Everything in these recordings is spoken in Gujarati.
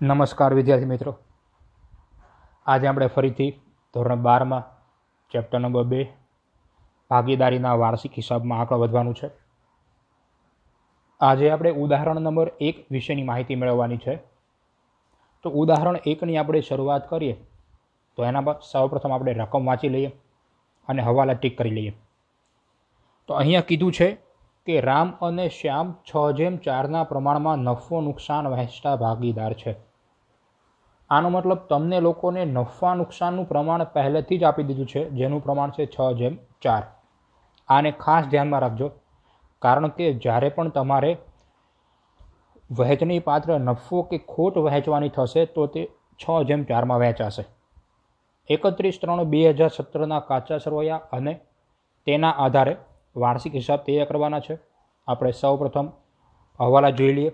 નમસ્કાર વિદ્યાર્થી મિત્રો, આજે આપણે ફરીથી ધોરણ 12માં ચેપ્ટર નંબર 2 ભાગીદારીના વાર્ષિક હિસાબમાં આગળ વધવાનું છે. આજે આપણે ઉદાહરણ નંબર 1 વિશેની માહિતી મેળવવાની છે. તો ઉદાહરણ 1ની આપણે શરૂઆત કરીએ તો એના પર સૌપ્રથમ આપણે રકમ વાંચી લઈએ અને હવાલા ટીક કરી લઈએ. તો અહીંયા કીધું છે કે રામ અને શ્યામ 6:4ના પ્રમાણમાં નફો નુકસાન વહેંચતા ભાગીદાર છે. આનો મતલબ તમને લોકોને નફા નુકસાનનું પ્રમાણ પહેલેથી જ આપી દીધું છે, જેનું પ્રમાણ છે 6:4. આને ખાસ ધ્યાનમાં રાખજો, કારણ કે જ્યારે પણ તમારે વહેંચણી પાત્ર નફો કે ખોટ વહેંચવાની થશે તો તે 6:4માં વહેંચાશે. 31/3/2017ના કાચા સરવૈયા અને તેના આધારે વાર્ષિક હિસાબ તૈયાર કરવાના છે. આપણે સૌપ્રથમ હવાલા જોઈ લઈએ.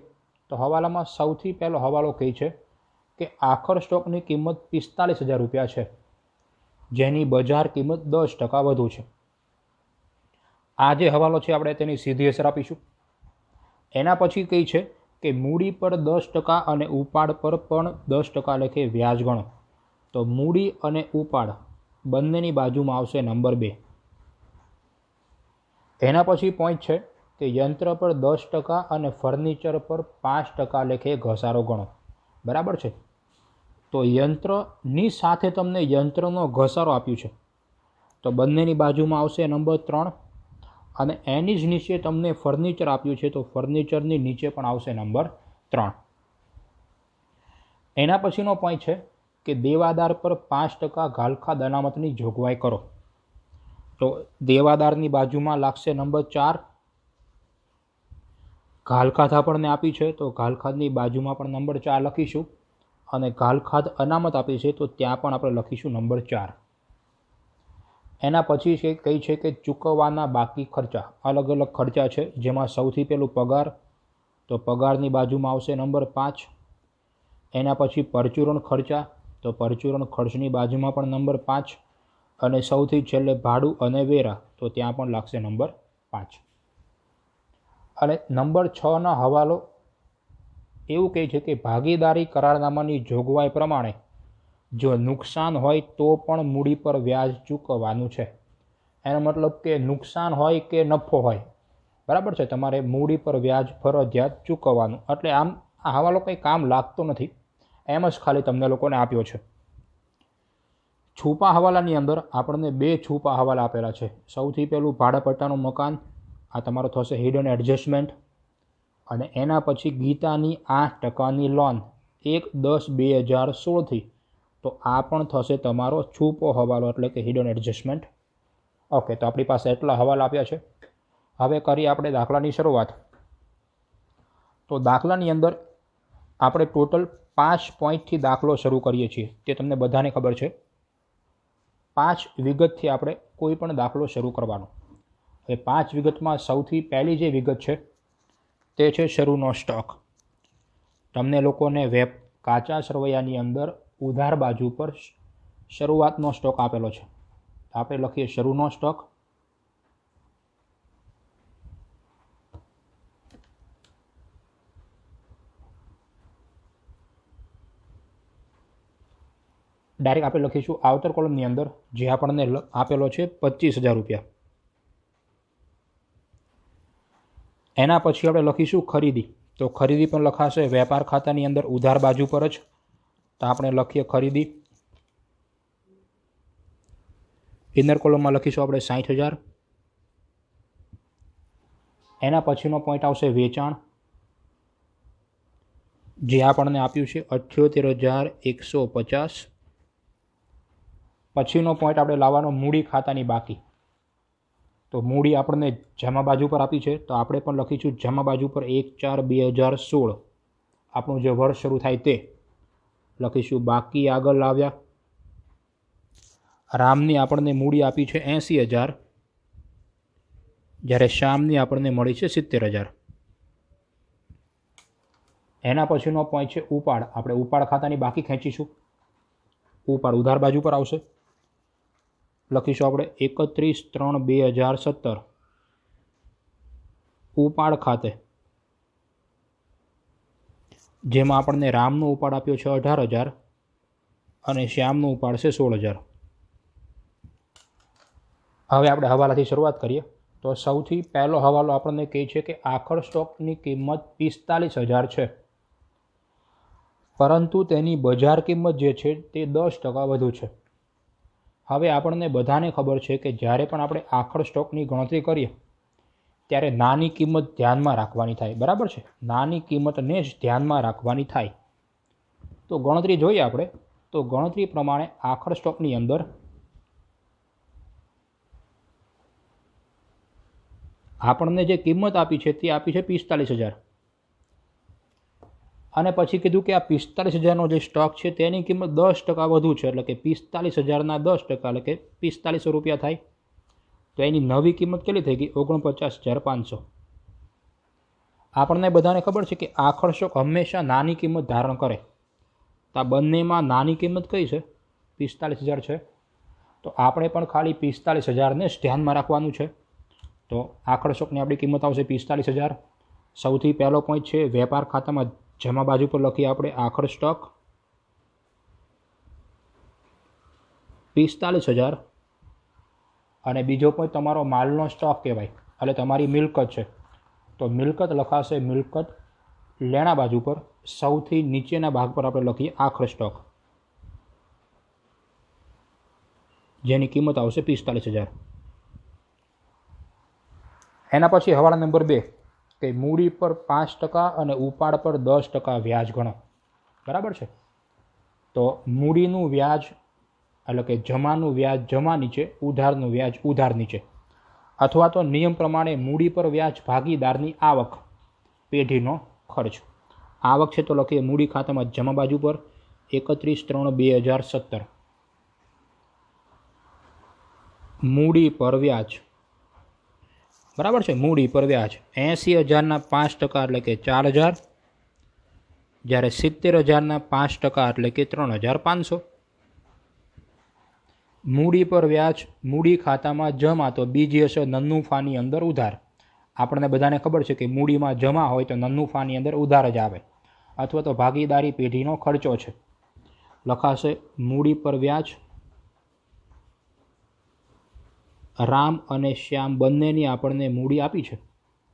તો હવાલામાં સૌથી પહેલો હવાલો કહે છે કે આખર સ્ટોકની કિંમત 45,000 રૂપિયા છે, જેની બજાર કિંમત 10% વધુ છે. આ જે હવાલો છે આપણે તેની સીધી અસર આપીશું. એના પછી કહે છે કે મૂડી પર 10% અને ઉપાડ પર પણ 10% લેખે વ્યાજ ગણો. તો મૂડી અને ઉપાડ બંનેની બાજુમાં આવશે નંબર 2. એના પછી પોઈન્ટ છે કે યંત્ર પર 10% અને ફર્નિચર પર 5% લેખે ઘસારો ગણો. બરાબર છે. તો યંત્રની સાથે તમને યંત્રનો ઘસારો આપ્યું છે, તો બંનેની બાજુમાં આવશે નંબર 3. અને એની જ નીચે તમને ફર્નિચર આપ્યું છે, તો ફર્નિચરની નીચે પણ આવશે નંબર 3. એના પછીનો પોઈન્ટ છે કે દેવાદાર પર 5% ગાલખાદ અનામતની જોગવાઈ કરો. તો દેવાદારની બાજુમાં લાગશે નંબર 4. ગાલખાદ આપણને આપી છે, તો ગાલખાદની બાજુમાં પણ નંબર 4 લખીશું. અને ગાલખાદ અનામત આપી છે, તો ત્યાં પણ આપણે લખીશું નંબર 4. એના પછી છે કઈ છે કે ચૂકવવાના બાકી ખર્ચા. અલગ અલગ ખર્ચા છે, જેમાં સૌથી પહેલું પગાર, તો પગારની બાજુમાં આવશે નંબર 5. એના પછી પરચુરણ ખર્ચા, તો પરચુરણ ખર્ચની બાજુમાં પણ નંબર 5. અને સૌથી છેલ્લે ભાડું અને વેરા, તો ત્યાં પણ લાગશે નંબર 5. અને નંબર 6ના હવાલો એવું કહે છે કે ભાગીદારી કરારનામાની જોગવાઈ પ્રમાણે જો નુકસાન હોય તો પણ મૂડી પર વ્યાજ ચૂકવવાનું છે. એનો મતલબ કે નુકસાન હોય કે નફો હોય, બરાબર છે, તમારે મૂડી પર વ્યાજ ફરજિયાત ચૂકવવાનું. એટલે આમ આ હવાલો કંઈ કામ લાગતો નથી, એમ જ ખાલી તમને લોકોને આપ્યો છે. છુપા હવાલાની અંદર આપણને 2 છુપા હવાલા આપેલા છે. સૌથી પહેલું ભાડાપટ્ટાનું મકાન, આ તમારો થશે હિડન એડજસ્ટમેન્ટ. અને એના પછી ગીતાની 8%ની લોન 1/10/2016થી, તો આ પણ થશે તમારો છુપો હવાલો, એટલે કે હિડન એડજસ્ટમેન્ટ. ઓકે, તો આપણી પાસે એટલા હવાલા આપ્યા છે. હવે કરીએ આપણે દાખલાની શરૂઆત. તો દાખલાની અંદર આપણે ટોટલ 5 પોઈન્ટથી દાખલો શરૂ કરીએ છીએ, તે તમને બધાને ખબર છે. 5 વિગતથી આપણે કોઈ પણ દાખલો શરૂ કરવાનો. હવે 5 વિગતમાં સૌથી પહેલી જે વિગત છે તે છે શરૂનો સ્ટોક. તમને લોકોને કાચા સરવૈયાની અંદર ઉધાર બાજુ પર શરૂઆતનો સ્ટોક આપેલો છે. આપણે લખીએ શરૂનો સ્ટોક. ડાયરેક્ટ આપણે લખીશું આઉટર કોલમની અંદર, જે આપણને આપેલો છે 25,000 રૂપિયા. એના પછી આપણે લખીશું ખરીદી. તો ખરીદી પણ લખાશે વેપાર ખાતાની અંદર ઉધાર બાજુ પર જ, તો આપણે લખીએ ખરીદી. ઇનર કોલમમાં લખીશું આપણે 60,000. એના પછીનો પોઈન્ટ આવશે વેચાણ, જે આપણને આપ્યું છે 78,150. પછીનો પોઈન્ટ આપણે લાવવાનો મૂડી ખાતાની બાકી. તો મૂડી આપણને જમા બાજુ પર આપી છે, તો આપણે પણ લખીશું જમા બાજુ પર 1/4/2016, આપણું જે વર્ષ શરૂ થાય તે લખીશું. બાકી આગળ લાવ્યા. રામની આપણને મૂડી આપી છે 80,000, જ્યારે શ્યામની આપણને મળી છે 70,000. એના પછીનો પોઈન્ટ છે ઉપાડ. આપણે ઉપાડ ખાતાની બાકી ખેંચીશું. ઉપાડ ઉધાર બાજુ પર આવશે, લખીશું આપણે 31/3/2017 ઉપાડ ખાતે. જેમાં આપણને રામનો ઉપાડ આપ્યો છે 18,000 અને શ્યામનો ઉપાડ છે 16,000. હવે આપણે હવાલાથી શરૂઆત કરીએ તો સૌથી પહેલો હવાલો આપણને કહે છે કે આખર સ્ટોકની કિંમત 45,000 છે, પરંતુ તેની બજાર કિંમત જે છે તે 10% વધુ છે. હવે આપણને બધાને ખબર છે કે જ્યારે પણ આપણે આખર સ્ટોકની ગણતરી કરીએ ત્યારે નાની કિંમત ધ્યાનમાં રાખવાની થાય, બરાબર છે? નાની કિંમતને જ ધ્યાનમાં રાખવાની થાય. તો ગણતરી જોઈએ આપણે તો ગણતરી પ્રમાણે આખર સ્ટોકની અંદર આપણને જે કિંમત આપી છે તે આપી છે 45,000 અને પછી કીધું કે આ 45,000નો જે સ્ટોક છે તેની કિંમત 10% વધુ છે, એટલે કે 45,000ના 10% એટલે કે 4500 રૂપિયા થાય. તો એની નવી કિંમત કેટલી થઈ ગઈ? 49,500. આપણને બધાને ખબર છે કે આખર સ્ટોક હંમેશા નાની કિંમત ધારણ કરે. તો આ બંનેમાં નાની કિંમત કઈ છે? 45,000 છે. તો આપણે પણ ખાલી 45,000ને જ ધ્યાનમાં રાખવાનું છે. તો આખર સ્ટોકની આપણી કિંમત આવશે 45,000. સૌથી પહેલો પોઈન્ટ છે વેપાર ખાતામાં જમા બાજુ પર લખીએ આપણે આખર સ્ટોક 45,000 અને બીજો પોઈન્ટ તમારો માલનો સ્ટોક કહેવાય, એટલે તમારી મિલકત છે. તો મિલકત લખાશે મિલકત લેણા બાજુ પર સૌથી નીચેના ભાગ પર આપણે લખીએ આખર સ્ટોક, જેની કિંમત આવશે 45,000. એના પછી હવાલા નંબર 2 કે મૂડી પર 5% અને ઉપાડ પર 10% વ્યાજ ગણો, બરાબર છે? તો મૂડીનું વ્યાજ એટલે કે જમાનું વ્યાજ જમા નીચે, ઉધારનું વ્યાજ ઉધાર નીચે, અથવા તો નિયમ પ્રમાણે મૂડી પર વ્યાજ ભાગીદારની આવક પેઢીનો ખર્ચ. આવક છે તો લખીએ મૂડી ખાતામાં જમા બાજુ પર 31/3/2017 મૂડી પર વ્યાજ, બરાબર છે? મૂડી પર વ્યાજ 80,000ના 5% એટલે કે 4,000, જ્યારે 70,000ના 5% એટલે કે 3,500. મૂડી પર વ્યાજ મૂડી ખાતામાં જમા તો બીજી હશે નન્નુફાની અંદર ઉધાર. આપણને બધાને ખબર છે કે મૂડીમાં જમા હોય તો નન્નુફાની અંદર ઉધાર જ આવે, અથવા તો ભાગીદારી પેઢીનો ખર્ચો છે. લખાશે મૂડી પર વ્યાજ. રામ અને શ્યામ બંનેની આપણને મૂડી આપી છે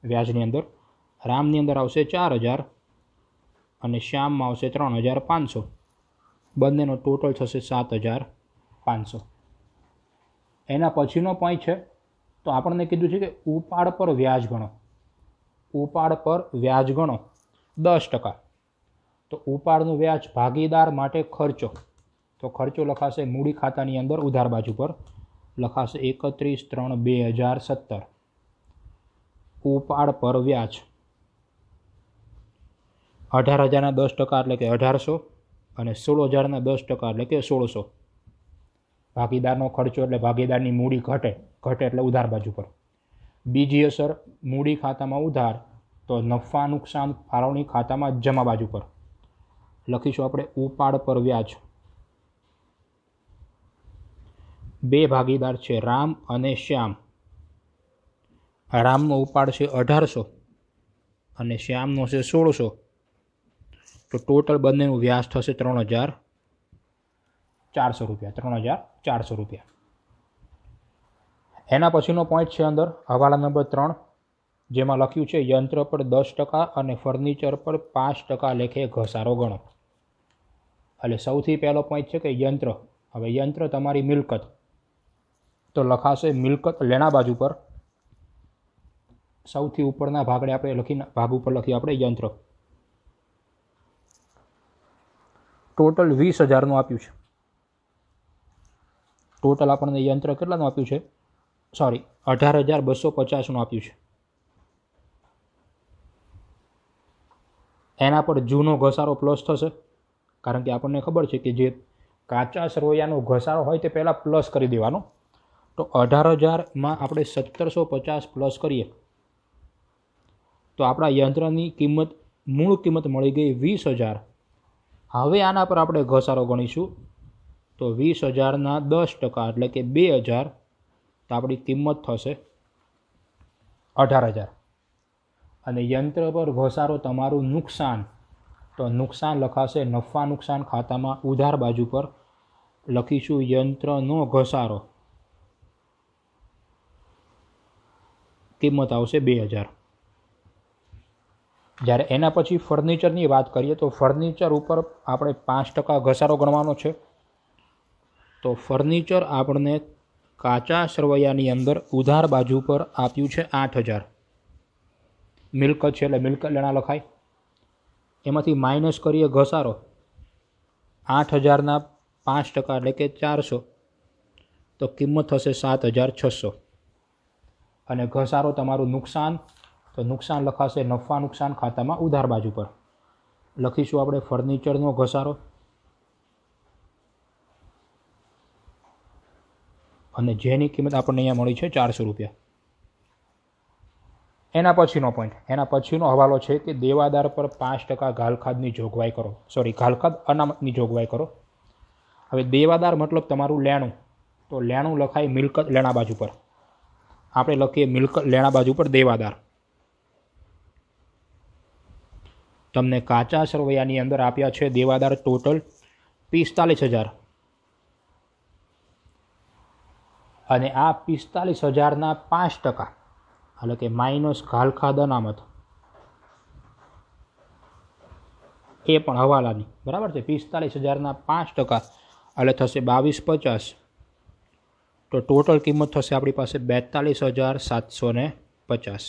વ્યાજની અંદર. રામની અંદર આવશે 4,000 અને શ્યામમાં આવશે 3,500. બંનેનો ટોટલ થશે 7,500. એના પછીનો પોઈન્ટ છે તો આપણને કીધું છે કે ઉપાડ પર વ્યાજ ગણો. ઉપાડ પર વ્યાજ ગણો 10%. તો ઉપાડનું વ્યાજ ભાગીદાર માટે ખર્ચો, તો ખર્ચો લખાશે મૂડી ખાતાની અંદર ઉધાર બાજુ પર લખાશે 31/3/2017 ઉપાડ પર વ્યાજ 18,000ના 10% એટલે કે 1,800 અને 16,000ના 10% એટલે કે 1,600. ભાગીદારનો ખર્ચો એટલે ભાગીદારની મૂડી ઘટે એટલે ઉધાર બાજુ પર. બીજી અસર મૂડી ખાતામાં ઉધાર તો નફા નુકસાન ફાળવણી ખાતામાં જમા બાજુ પર લખીશું આપણે ઉપાડ પર વ્યાજ. બે ભાગીદાર છે રામ અને શ્યામ. રામનો ઉપાડ છે 1,800 અને શ્યામનો છે 1,600. તો ટોટલ બંનેનું વ્યાજ થશે 3,400 રૂપિયા. 3,400 રૂપિયા. એના પછીનો પોઈન્ટ છે અંદર હવાલા નંબર 3, જેમાં લખ્યું છે યંત્ર પર 10% અને ફર્નિચર પર 5% લેખે ઘસારો ગણો. એટલે સૌથી પહેલો પોઈન્ટ છે કે યંત્ર. હવે યંત્ર તમારી મિલકત, તો લખાશે મિલકત લેણા બાજુ પર સૌથી ઉપરના ભાગને આપણે ભાગ ઉપર લખીએ આપણે યંત્ર. ટોટલ 20,000નું આપ્યું છે. ટોટલ આપણને યંત્ર કેટલાનું આપ્યું છે? 18,250નું આપ્યું છે. એના પર જૂનો ઘસારો પ્લસ થશે, કારણ કે આપણને ખબર છે કે જે કાચા સરવૈયાનો ઘસારો હોય તે પહેલાં પ્લસ કરી દેવાનો. તો 18,000માં આપણે 1,750 પ્લસ કરીએ તો આપણા યંત્રની કિંમત મૂળ કિંમત મળી ગઈ 20,000. હવે આના પર આપણે ઘસારો ગણીશું તો 20,000ના 10% એટલે કે 2,000. તો આપણી કિંમત થશે 18,000. અને યંત્ર પર ઘસારો તમારું નુકસાન તો નુકસાન લખાશે નફા નુકસાન ખાતામાં ઉધાર બાજુ પર લખીશું યંત્રનો ઘસારો, કિંમત આવશે 2000। જ્યારે એના પછી ફર્નિચરની વાત કરીએ તો ફર્નિચર ઉપર આપણે 5% ઘસારો ગણવાનો છે। તો ફર્નિચર આપણને કાચા સરવૈયાની અંદર ઉધાર બાજુ પર આપ્યું છે 8000। મિલકત છે એટલે મિલકત લેણા લખાય, એમાંથી માઇનસ કરીએ ઘસારો, 8000ના 5% એટલે કે 400, તો કિંમત થશે 7600। અને ઘસારો તમારું નુકસાન, તો નુકસાન લખાશે નફા નુકસાન ખાતામાં ઉધાર બાજુ પર લખીશું આપણે ફર્નિચરનો ઘસારો, અને જેની કિંમત આપણને અહીંયા મળી છે 400 રૂપિયા। એના પછીનો પોઈન્ટ, એના પછીનો હવાલો છે કે દેવાદાર પર 5% ઘાલખાદની જોગવાઈ કરો, ઘાલખાદ અનામતની જોગવાઈ કરો। હવે દેવાદાર મતલબ તમારું લેણું, તો લેણું લખાય મિલકત લેણા બાજુ પર, આપણે લખીએ મિલકત લેણા બાજુ પર દેવાદાર। તમને કાચા સરવૈયાની અંદર આપ્યા છે દેવાદાર ટોટલ 45000, અને આ 45000ના 5% એટલે કે માઇનસ ઘાલખાદ અનામત, એ પણ હવાલાની, બરાબર છે। 45000ના 5% એટલે થશે 2250, તો ટોટલ કિંમત થશે આપણી પાસે 42750।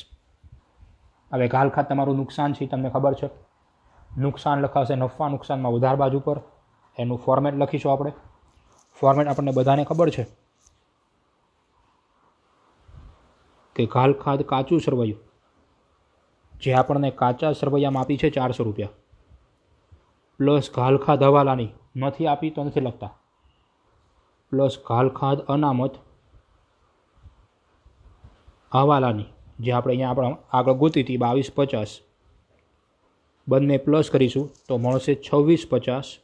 હવે ઘાલખાદ તમારું નુકસાન છે, તમને ખબર છે, નુકસાન લખાશે નફા નુકસાનમાં ઉધાર બાજુ પર, એનું ફોર્મેટ લખીશું આપણે। ફોર્મેટ આપણને બધાને ખબર છે કે ઘાલખાદ કાચું સરવૈયું, જે આપણને કાચા સરવૈયામાં આપી છે 400 રૂપિયા, પ્લસ ઘાલખાદ હવાલાની નથી આપી તો નથી લખતા, પ્લસ ઘાલખાદ અનામત હવાલાની જે આપણે અહીંયા આપણે આગળ ગોતી હતી 2250, બંને પ્લસ કરીશું તો મળશે 2650,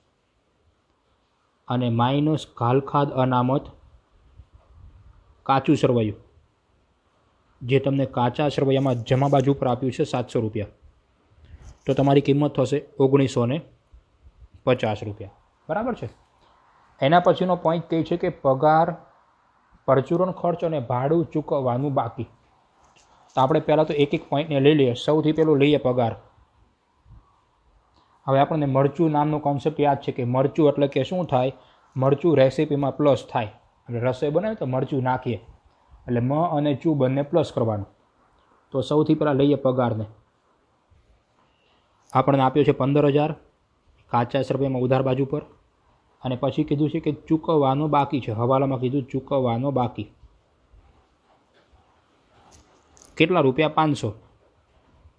અને માઇનસ ઘાલખાદ અનામત કાચું સરવૈયું, જે તમને કાચા સરવૈયામાં જમા બાજુ પર આપ્યું છે 700 રૂપિયા, તો તમારી કિંમત થશે 1950 રૂપિયા, બરાબર છે। એના પછીનો પોઈન્ટ કહે છે કે પગાર, પરચુરણ ખર્ચ અને ભાડું ચૂકવવાનું બાકી। તો આપણે પહેલાં તો એક એક પોઈન્ટને લઈ લઈએ। સૌથી પહેલું લઈએ પગાર। હવે આપણને મરચું નામનો કોન્સેપ્ટ યાદ છે કે મરચું એટલે કે શું થાય, મરચું રેસીપીમાં પ્લસ થાય, એટલે રસોઈ બનાવે તો મરચું નાખીએ એટલે મ અને ચૂ બંને પ્લસ કરવાનું। તો સૌથી પહેલાં લઈએ પગારને, આપણને આપ્યો છે 15000 કાચા સરવૈયામાં ઉધાર બાજુ પર, અને પછી કીધું છે કે ચૂકવવાનો બાકી છે, હવાલામાં કીધું ચૂકવવાનો બાકી, કેટલા રૂપિયા 500,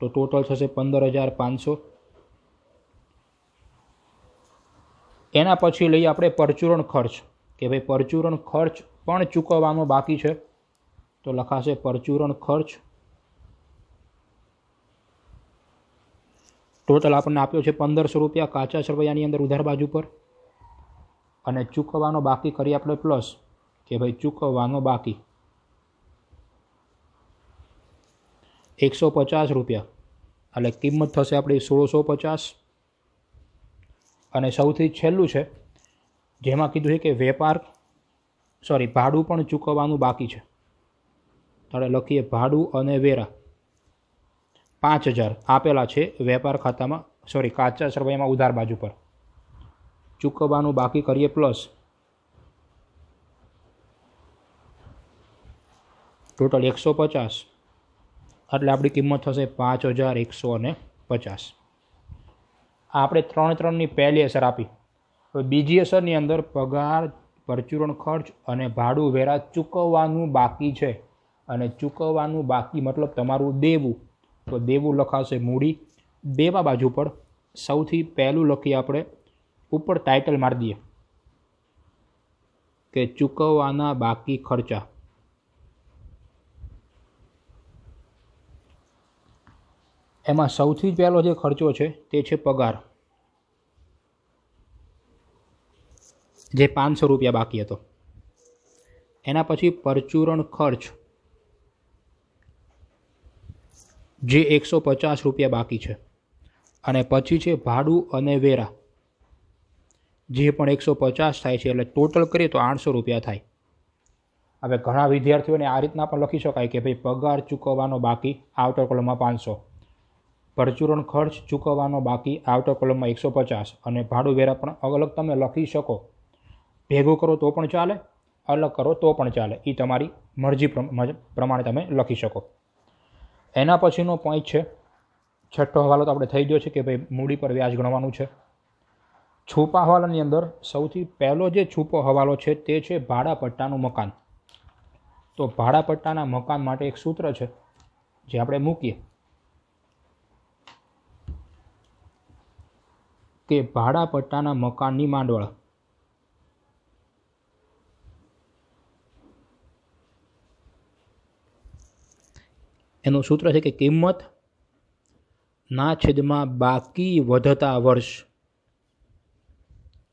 તો ટોટલ થશે 15500। એના પછી લઈએ આપણે પરચુરણ ખર્ચ, કે ભાઈ પરચુરણ ખર્ચ પણ ચૂકવવાનો બાકી છે, તો લખાશે પરચુરણ ખર્ચ, ટોટલ આપણને આપ્યો છે 1500 રૂપિયા કાચા સરવૈયાની અંદર ઉધાર બાજુ પર, અને ચૂકવવાનો બાકી કરીએ આપણે પ્લસ, કે ભાઈ ચૂકવવાનો બાકી 150 રૂપિયા, એટલે કિંમત થશે આપણી 1650। અને સૌથી છેલ્લું છે જેમાં કીધું છે કે ભાડું પણ ચૂકવવાનું બાકી છે, ત્યારે લખીએ ભાડું અને વેરા 5000 આપેલા છે વેપાર ખાતામાં, કાચા સરવૈયામાં ઉધાર બાજુ પર, ચૂકવવાનું બાકી કરીએ પ્લસ, ટોટલ 150, એટલે આપણી કિંમત થશે 5150। આ આપણે 3-3ની પહેલી અસર આપી। હવે બીજી અસરની અંદર પગાર, પરચુરણ ખર્ચ અને ભાડું વેરા ચૂકવવાનું બાકી છે, અને ચૂકવવાનું બાકી મતલબ તમારું દેવું, તો દેવું લખાશે મૂડી, દેવા બાજુ પર સૌથી પહેલું લખીએ આપણે, ઉપર ટાઇટલ મારી દઈએ કે ચૂકવવાના બાકી ખર્ચા। એમાં સૌથી પહેલો જે ખર્ચો છે તે છે પગાર, જે 500 રૂપિયા બાકી હતો। એના પછી પરચુરણ ખર્ચ, જે 150 રૂપિયા બાકી છે, અને પછી છે ભાડું અને વેરા, જે પણ 150 થાય છે, એટલે ટોટલ કરીએ તો 800 રૂપિયા થાય. હવે ઘણા વિદ્યાર્થીઓને આ રીતના પણ લખી શકાય કે ભાઈ પગાર ચૂકવવાનો બાકી આઉટર કોલમમાં 500, પરચુરણ ખર્ચ ચૂકવવાનો બાકી આઉટર કોલમમાં 150 અને ભાડું વેરા પણ અલગ તમે લખી શકો. ભેગું કરો તો પણ ચાલે, અલગ કરો તો પણ ચાલે, એ તમારી મરજી પ્રમાણે તમે લખી શકો. એના પછીનો પોઈન્ટ છે, છઠ્ઠો હવાલો તો આપણે થઈ ગયો છે કે ભાઈ મૂડી પર વ્યાજ ગણવાનું છે. છુપા હવાલાની અંદર સૌથી પહેલો જે છુપો હવાલો છે તે છે ભાડાપટ્ટાનું મકાન. તો ભાડાપટ્ટાના મકાન માટે એક સૂત્ર છે જે આપણે મૂકીએ કે ભાડાપટ્ટાના મકાનની માંડવળ એનું સૂત્ર છે કે કિંમત ના છેદમાં બાકી વધતા વર્ષ.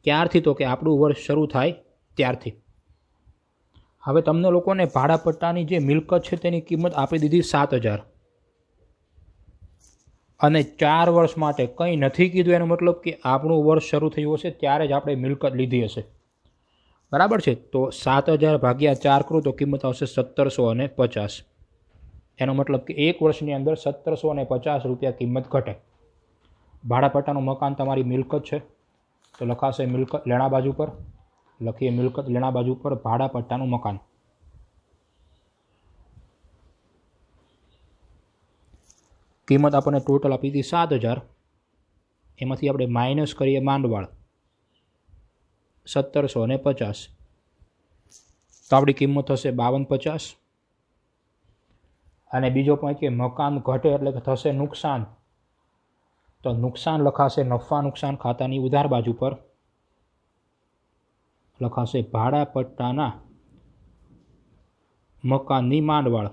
ક્યારથી? તો કે આપણું વર્ષ શરૂ થાય ત્યારથી. હવે તમને લોકોને ભાડાપટ્ટાની જે મિલકત છે તેની કિંમત આપી દીધી 7,000 અને 4 વર્ષ માટે કંઈ નથી કીધું. એનો મતલબ કે આપણું વર્ષ શરૂ થયું હશે ત્યારે જ આપણે મિલકત લીધી હશે. બરાબર છે? તો 7,000 ભાગ્યા 4 કરું તો કિંમત આવશે 1,750. એનો મતલબ કે એક વર્ષની અંદર 1,750 રૂપિયા કિંમત ઘટે. ભાડાપટ્ટાનું મકાન તમારી મિલકત છે તો લખાશે મિલકત લેણા બાજુ પર, લખીએ મિલકત લેણા બાજુ પર ભાડાપટ્ટાનું મકાન. કિંમત આપણને ટોટલ આપી હતી 7,000, એમાંથી આપણે માઇનસ કરીએ માંડવાળ 1,750, તો આપણી કિંમત થશે 5250. અને બીજો પોઈન્ટ કે મકાન ઘટે એટલે કે થશે નુકસાન, તો નુકસાન લખાશે નફા નુકસાન ખાતાની ઉધાર બાજુ પર, લખાશે ભાડાપટ્ટાના મકાનની માંડવાળ.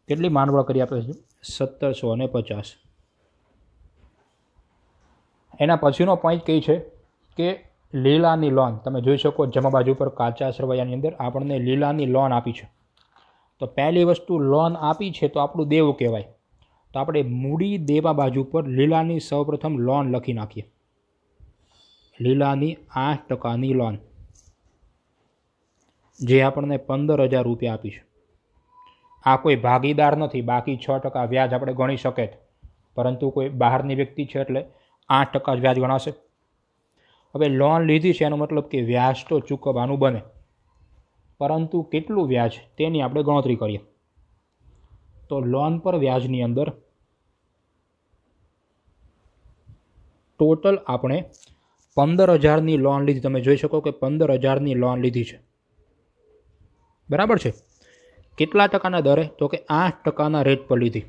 કેટલી માંડવાળ કરી આપે છે? 1,750. એના પછીનો પોઈન્ટ કઈ છે કે લીલાની લોન. તમે જોઈ શકો જમા બાજુ પર કાચા સરવૈયાની અંદર આપણને લીલાની લોન આપી છે. તો પહેલી વસ્તુ લોન આપી છે તો આપણું દેવું કહેવાય. તો આપણે મૂડી દેવા બાજુ પર લીલાની સૌપ્રથમ લોન લખી નાખીએ. લીલાની 8%ની લોન, જે આપણને 15,000 રૂપિયા આપી છે. આ કોઈ ભાગીદાર નથી, બાકી 6% વ્યાજ આપણે ગણી શકીએ, પરંતુ કોઈ બહારની વ્યક્તિ છે એટલે 8% વ્યાજ ગણાશે. હવે લોન લીધી છે એનો મતલબ કે વ્યાજ તો ચૂકવવાનું બને, પરંતુ કેટલું વ્યાજ તેની આપણે ગણતરી કરીએ. તો લોન પર વ્યાજની અંદર ટોટલ આપણે 15,000ની લોન લીધી. તમે જોઈ શકો કે 15,000ની લોન લીધી છે. બરાબર છે? કેટલા ટકાના દરે? તો કે 8%ના રેટ પર લીધી.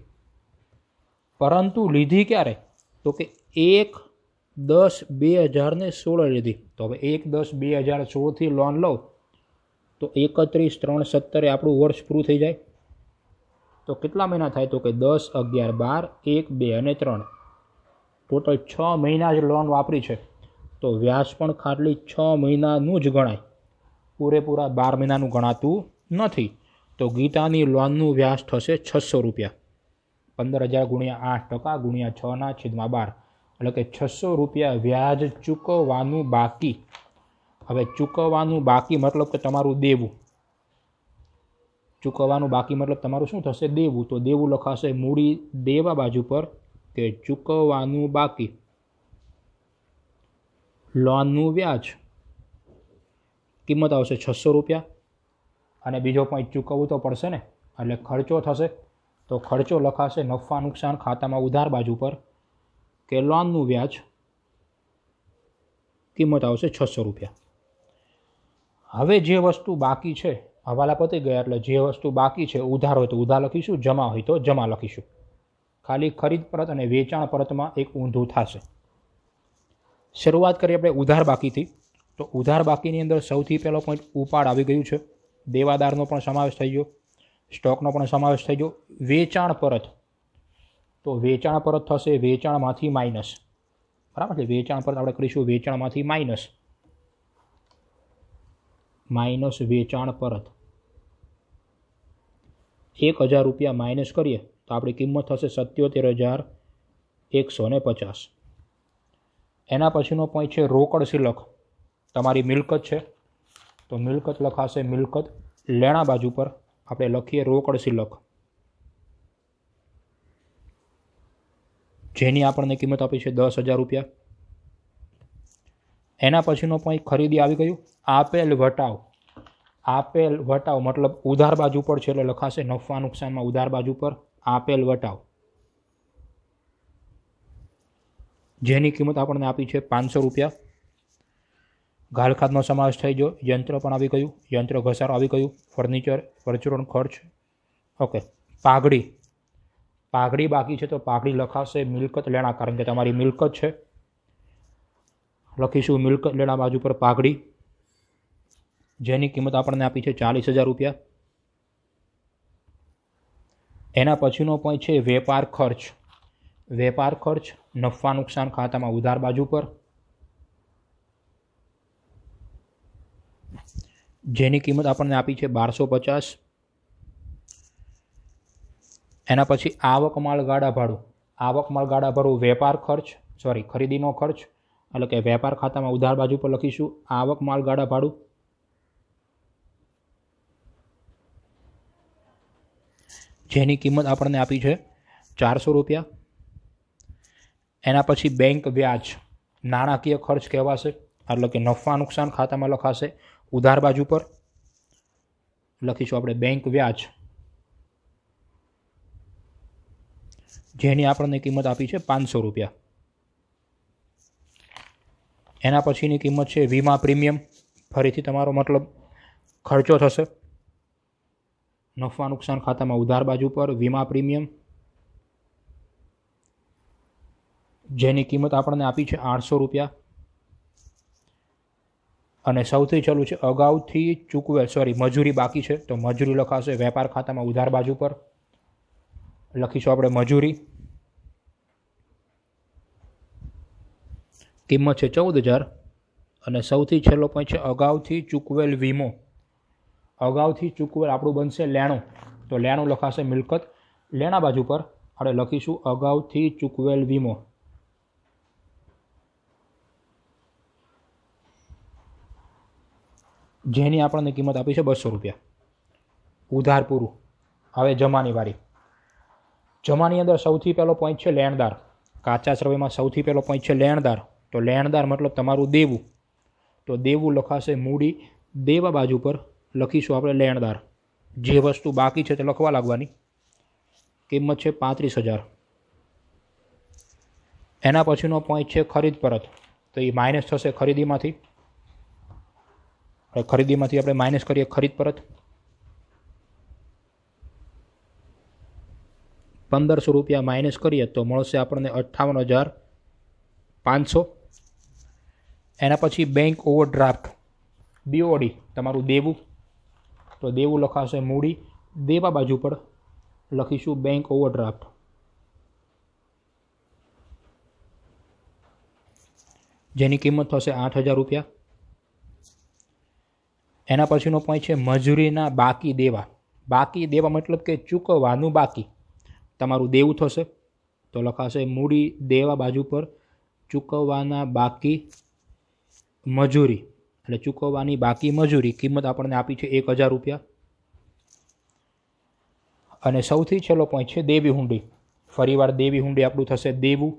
પરંતુ લીધી ક્યારે? તો કે 1/10/2016 લીધી. તો હવે 1/10/2016થી લોન લો તો 31/3/17 આપણું વર્ષ પૂરું થઈ જાય. તો કેટલા મહિના થાય? તો કે 10, 11, 12, 1, 2 અને 3, ટોટલ 6 મહિના જ લોન વાપરી છે. તો વ્યાજ પણ ખાલી 6 મહિનાનું જ ગણાય, પૂરેપૂરા 12 મહિનાનું ગણાતું નથી. તો ગીતાની લોનનું વ્યાજ થશે 600 રૂપિયા. 15,000 ગુણ્યા 8% ગુણ્યા 6/12, એટલે કે 600 રૂપિયા વ્યાજ ચૂકવવાનું બાકી. હવે ચૂકવવાનું બાકી મતલબ કે તમારું દેવું. ચૂકવવાનું બાકી મતલબ તમારું શું થશે? દેવું. તો દેવું લખાશે મૂડી દેવા બાજુ પર કે ચૂકવવાનું બાકી, લોનનું વ્યાજ, કિંમત આવશે 600 રૂપિયા. અને બીજો પોઈન્ટ ચૂકવવું તો પડશે ને, એટલે ખર્ચો થશે. તો ખર્ચો લખાશે નફા નુકસાન ખાતામાં ઉધાર બાજુ પર કે લોનનું વ્યાજ, કિંમત આવશે 600 રૂપિયા. હવે જે વસ્તુ બાકી છે, હવાલા પતી ગયા એટલે જે વસ્તુ બાકી છે, ઉધાર હોય તો ઉધાર લખીશું, જમા હોય તો જમા લખીશું. ખાલી ખરીદ પરત અને વેચાણ પરતમાં એક ઊંધું થશે. શરૂઆત કરીએ આપણે ઉધાર બાકીથી. તો ઉધાર બાકીની અંદર સૌથી પહેલો પોઈન્ટ ઉપાડ આવી ગયું છે. દેવાદારનો પણ સમાવેશ થઈ ગયો, સ્ટોકનો પણ સમાવેશ થઈ ગયો. વેચાણ પરત, તો વેચાણ પરત થશે વેચાણમાંથી માઇનસ. બરાબર છે? વેચાણ પરત આપણે કરીશું વેચાણમાંથી માઇનસ વેચાણ પરત. 1,000 રૂપિયા માઇનસ કરીએ તો આપણી કિંમત થશે 77,500. 150। એના પછીનો પોઈન્ટ છે રોકડ સિલક। તમારી મિલકત છે તો મિલકત લખાશે મિલકત લેણા બાજુ પર આપણે લખીએ રોકડ સિલક, જેની આપણને કિંમત આપી છે 10,000 રૂપિયા। એના પછીનો પોઈન્ટ ખરીદી આવી ગયું। આપેલ વટાવ, આપેલ વટાવ મતલબ ઉધાર બાજુ પર છે એટલે લખાશે નફા નુકસાનમાં ઉધાર બાજુ પર આપેલ વટાવ, જેની કિંમત આપણને આપી છે 500 રૂપિયા। ગાલખાતનો સમાવેશ થઈ ગયો, યંત્ર પણ આવી ગયું, યંત્ર ઘસારો આવી ગયું, ફર્નિચર, પરચુરણ ખર્ચ, ઓકે। પાઘડી, પાઘડી બાકી છે તો પાઘડી લખાશે મિલકત લેણા, કારણ કે તમારી મિલકત છે, લખીશું મિલકત લેણા બાજુ પર પાઘડી, જેની કિંમત આપણને આપી છે 40,000 રૂપિયા। એના પછીનો પોઈન્ટ છે વેપાર ખર્ચ, વેપાર ખર્ચ નફા નુકસાન ખાતામાં ઉધાર બાજુ પર, જેની કિંમત આપણને આપી છે 1250। એના પછી આવક માલ ગાડા ભાડું, આવક માલ ગાડા ભાડું વેપાર ખર્ચ ખરીદીનો ખર્ચ, એટલે કે વેપાર ખાતામાં ઉધાર બાજુ પર લખીશું આવક માલ ગાડા ભાડું, જેની કિંમત આપણને આપી છે 400 રૂપિયા। એના પછી બેંક વ્યાજ નાણાકીય ખર્ચ કહેવાશે, એટલે કે નફા નુકસાન ખાતામાં લખાશે ઉધાર બાજુ પર, લખીશું આપણે બેંક વ્યાજ, જેની આપણને કિંમત આપી છે 500 રૂપિયા। એના પછીની કિંમત છે વીમા પ્રીમિયમ, ફરીથી તમારો મતલબ ખર્ચો થશે નફા નુકસાન ખાતામાં ઉધાર બાજુ પર વીમા પ્રીમિયમ, જેની કિંમત આપણને આપી છે 800 રૂપિયા। અને સૌથી છેલ્લું છે અગાઉથી ચૂકવેલ મજૂરી બાકી છે તો મજૂરી લખાશે વેપાર ખાતામાં ઉધાર બાજુ પર, લખીશું આપણે મજૂરી, કિંમત છે 14,000। અને સૌથી છેલ્લો પોઈન્ટ છે અગાઉથી ચૂકવેલ વીમો, અગાઉથી ચૂકવેલ આપણું બનશે લેણું, તો લેણું લખાશે મિલકત લેણા બાજુ પર, આપણે લખીશું અગાઉથી ચૂકવેલ વીમો, જેની આપણને કિંમત આપી છે 200 રૂપિયા। ઉધાર પૂરું। હવે જમાની વારી। જમાની અંદર સૌથી પહેલો પોઈન્ટ છે લેણદાર, કાચા સર્વેમાં સૌથી પહેલો પોઈન્ટ છે લેણદાર, તો લેણદાર મતલબ તમારું દેવું, તો દેવું લખાશે મૂડી દેવા બાજુ પર, લખીશું આપણે લેણદાર, જે વસ્તુ બાકી છે તે લખવા લાગવાની, કિંમત છે 35,000। એના પછીનો પોઈન્ટ છે ખરીદ પરત, તો એ માઇનસ થશે ખરીદીમાંથી, ખરીદીમાંથી આપણે માઇનસ કરીએ ખરીદ પરત, 1500 રૂપિયા માઇનસ કરીએ તો મળશે આપણને 58,500। એના પછી બેંક ઓવરડ્રાફ્ટ બીઓડી તમારું દેવું, તો દેવું લખાશે મૂડી દેવા બાજુ પર, લખીશું બેંક ઓવરડ્રાફ્ટ, જેની કિંમત થશે 8,000 રૂપિયા। એના પછીનો પોઈન્ટ છે મજૂરીના બાકી દેવા, બાકી દેવા મતલબ કે ચૂકવવાનું બાકી, તમારું દેવું થશે તો લખાશે મૂડી દેવા બાજુ પર ચૂકવવાના બાકી મજૂરી, એટલે ચૂકવવાની બાકી મજૂરી, કિંમત આપણને આપી છે 1,000 રૂપિયા। અને સૌથી છેલ્લો પોઈન્ટ છે દેવી હુંડી, ફરીવાર દેવી હુંડી આપણું થશે દેવું,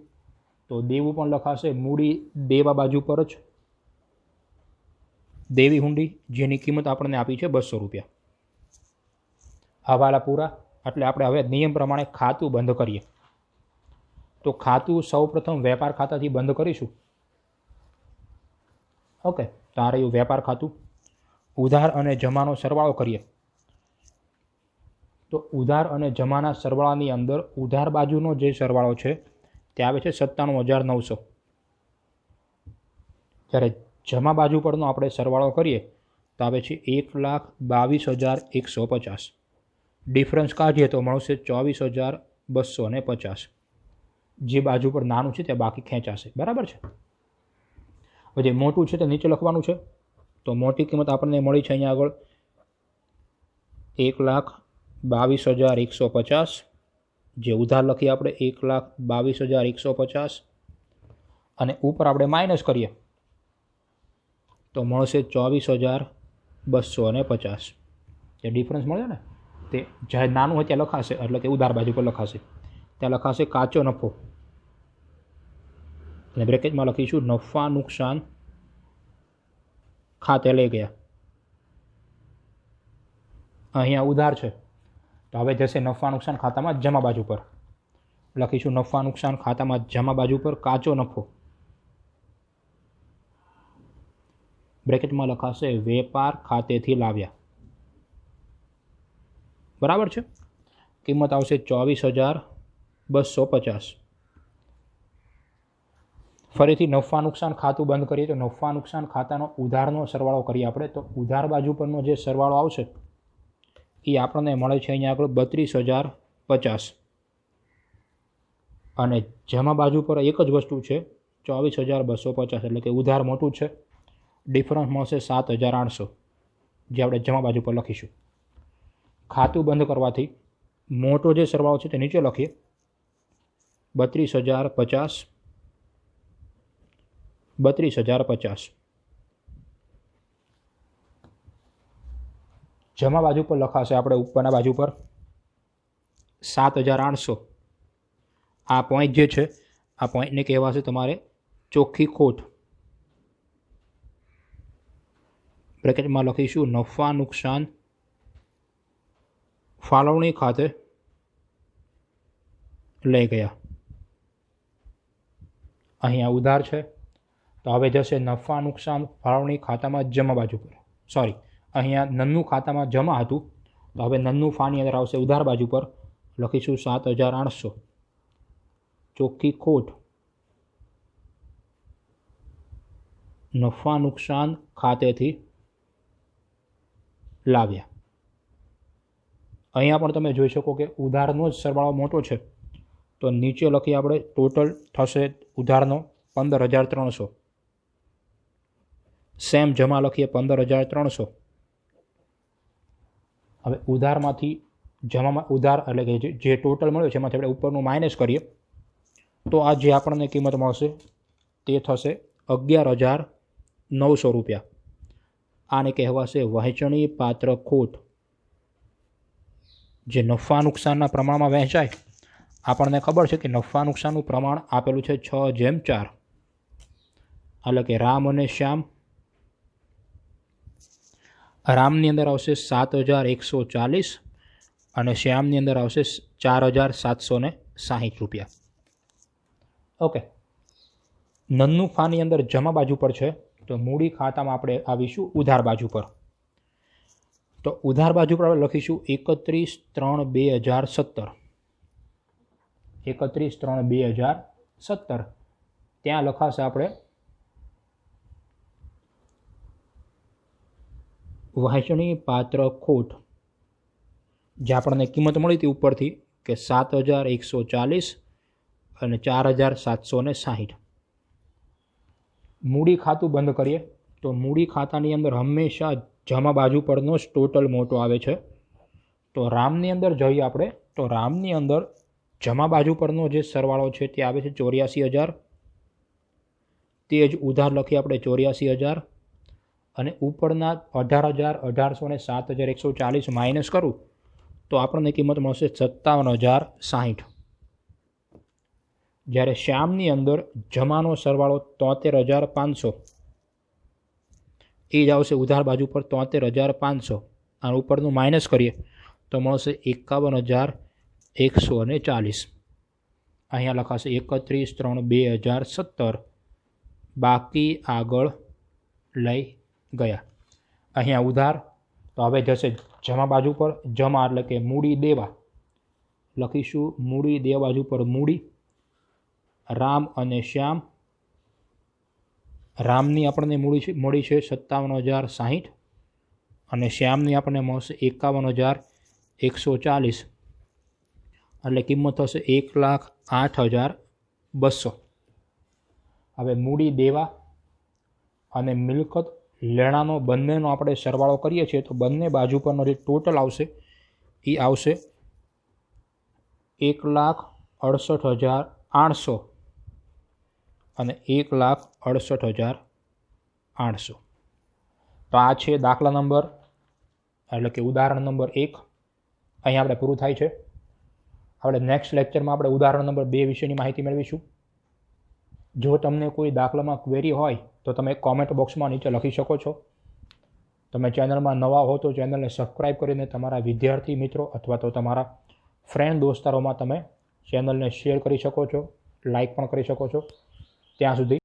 તો દેવું પણ લખાશે મૂડી દેવા બાજુ પર જ દેવી હુંડી, જેની કિંમત આપણને આપી છે 200 રૂપિયા। હવાલા પૂરા, એટલે આપણે હવે નિયમ પ્રમાણે ખાતું બંધ કરીએ। તો ખાતું સૌપ્રથમ વેપાર ખાતાથી બંધ કરીશું, ઓકે। તો આ રહ્યું વેપાર ખાતું। ઉધાર અને જમાનો સરવાળો કરીએ, તો ઉધાર અને જમાના સરવાળાની અંદર ઉધાર બાજુનો જે સરવાળો છે તે આવે છે 97,900, જ્યારે જમા બાજુ પરનો આપણે સરવાળો કરીએ તો આવે છે 1,22,150। ડિફરન્સ કાઢીએ તો મળશે 24,250, જે બાજુ પર નાનું છે તે બાકી ખેંચાશે, બરાબર છે। હવે જે મોટું છે તે નીચે લખવાનું છે, તો મોટી કિંમત આપણને મળી છે અહીંયા આગળ 1,22,150, જે ઉધાર લખીએ આપણે 1,22,150 અને ઉપર આપણે માઇનસ કરીએ તો મળશે 24,250. જે ડિફરન્સ મળે ને તે જ્યારે નાનું હોય ત્યાં લખાશે, એટલે કે ઉધાર બાજુ પર લખાશે, ત્યાં લખાશે કાચો નફો અને બ્રેકેટમાં લખીશું નફા નુકસાન ખાતે લઈ ગયા. અહીંયા ઉધાર છે તો હવે જશે નફા નુકસાન ખાતામાં જમા બાજુ પર. લખીશું નફા નુકસાન ખાતામાં જમા બાજુ પર કાચો નફો. બ્રેકેટમાં લખાશે વેપાર ખાતેથી લાવ્યા. બરાબર છે. કિંમત આવશે 24,250. ફરીથી નફા નુકસાન ખાતું બંધ કરીએ તો નફા નુકસાન ખાતાનો ઉધારનો સરવાળો કરીએ આપણે. તો ઉધાર બાજુ પરનો જે સરવાળો આવશે એ આપણને મળે છે અહીંયા આગળ 32,050 અને જમા બાજુ પર એક જ વસ્તુ છે 24,250, એટલે કે ઉધાર મોટું છે. ડિફરન્સ મળશે 7,800 જે આપણે જમા બાજુ પર લખીશું. ખાતું બંધ કરવાથી મોટો જે સરવાળો છે તે નીચે લખીએ 32,050 32,050. જમા બાજુ પર લખાશે આપણે ઉપરના બાજુ પર 7,800. આ પોઈન્ટ જે છે આ પોઈન્ટને કહેવાશે તમારે ચોખ્ખી ખોટ. બ્રેકેટમાં લખીશું નફા નુકસાન ફાળવણી ખાતે લઈ ગયા. અહીંયા ઉધાર છે તો હવે જશે નફા નુકસાન ફાળવણી ખાતામાં જમા બાજુ પર. સોરી, અહીંયા નન્નું ખાતામાં જમા હતું તો હવે નન્નું ફાની અંદર આવશે ઉધાર બાજુ પર. લખીશું 7,800 ચોખ્ખી ખોટ નફા નુકસાન ખાતેથી લાવ્યા. અહીંયા પણ તમે જોઈ શકો કે ઉધારનો જ સરવાળો મોટો છે તો નીચે લખીએ આપણે ટોટલ થશે ઉધારનો 15,300. સેમ જમા લખીએ 15,300. હવે ઉધારમાંથી જમામાં ઉધાર એટલે કે જે ટોટલ મળ્યું છે એમાંથી આપણે ઉપરનું માઇનસ કરીએ તો આ જે આપણને કિંમત મળશે તે થશે 11,900 રૂપિયા. આને કહેવાશે વહેંચણી પાત્ર ખોટ. જે નફા નુકસાનના પ્રમાણમાં વહેંચાય, આપણને ખબર છે કે નફા નુકસાનનું પ્રમાણ આપેલું છે 6:4, એટલે કે રામ અને શ્યામ. રામની અંદર આવશે 7,140 અને શ્યામની અંદર આવશે 4,760 રૂપિયા. ઓકે. નન્નું ફાની અંદર જમા બાજુ પર છે તો મૂડી ખાતામાં આપણે આવીશું ઉધાર બાજુ પર. તો ઉધાર બાજુ પર આપણે લખીશું 31/3/2017. 31/3/2017 ત્યાં લખાશે આપણે વહેંચણી પાત્ર ખોટ. જે આપણને કિંમત મળી હતી ઉપરથી કે 7,140 અને 4,760. મૂડી ખાતું બંધ કરીએ તો મૂડી ખાતાની અંદર હંમેશા જમા બાજુ પરનો જ ટોટલ મોટો આવે છે. તો રામની અંદર જોઈએ આપણે તો રામની અંદર જમા બાજુ પરનો જે સરવાળો છે તે આવે છે 84,000. તે જ ઉધાર લખીએ આપણે 84,000 અને ઉપરના 18,800 અને 7,140 માઇનસ કરું તો આપણને કિંમત મળશે 57,060. જ્યારે શ્યામની અંદર જમાનો સરવાળો 73,500 એ જ આવશે ઉધાર બાજુ પર 73,500 અને ઉપરનું માઇનસ કરીએ તો મળશે 51,140. અહીંયા લખાશે 31/3/2017 બાકી આગળ લઈ ગયા. અહીંયા ઉધાર તો હવે જશે જમા બાજુ પર. જમા એટલે કે મૂડી દેવા. લખીશું મૂડી દેવા બાજુ પર મૂડી રામ અને શ્યામ. રામની આપણને મળી છે 57,060 અને શ્યામની આપણને મળશે 51,140 એટલે કિંમત થશે 1,08,200. હવે મૂડી દેવા અને મિલકત લેણાનો બંનેનો આપણે સરવાળો કરીએ છીએ તો બંને બાજુ પરનો જે ટોટલ આવશે એ આવશે 1,68,800 અને 1,68,800. તો આ છે દાખલા નંબર એટલે કે ઉદાહરણ નંબર 1. અહીં આપણે પૂરું થાય છે. આપણે નેક્સ્ટ લેક્ચરમાં આપણે ઉદાહરણ નંબર 2 વિશેની માહિતી મેળવીશું. જો તમને કોઈ દાખલામાં ક્વેરી હોય તો તમે કોમેન્ટ બોક્સમાં નીચે લખી શકો છો. તમે ચેનલમાં નવા હો તો ચેનલને સબસ્ક્રાઈબ કરીને તમારા વિદ્યાર્થી મિત્રો અથવા તો તમારા ફ્રેન્ડ દોસ્તારોમાં તમે ચેનલને શેર કરી શકો છો, લાઈક પણ કરી શકો છો. ત્યાં સુધી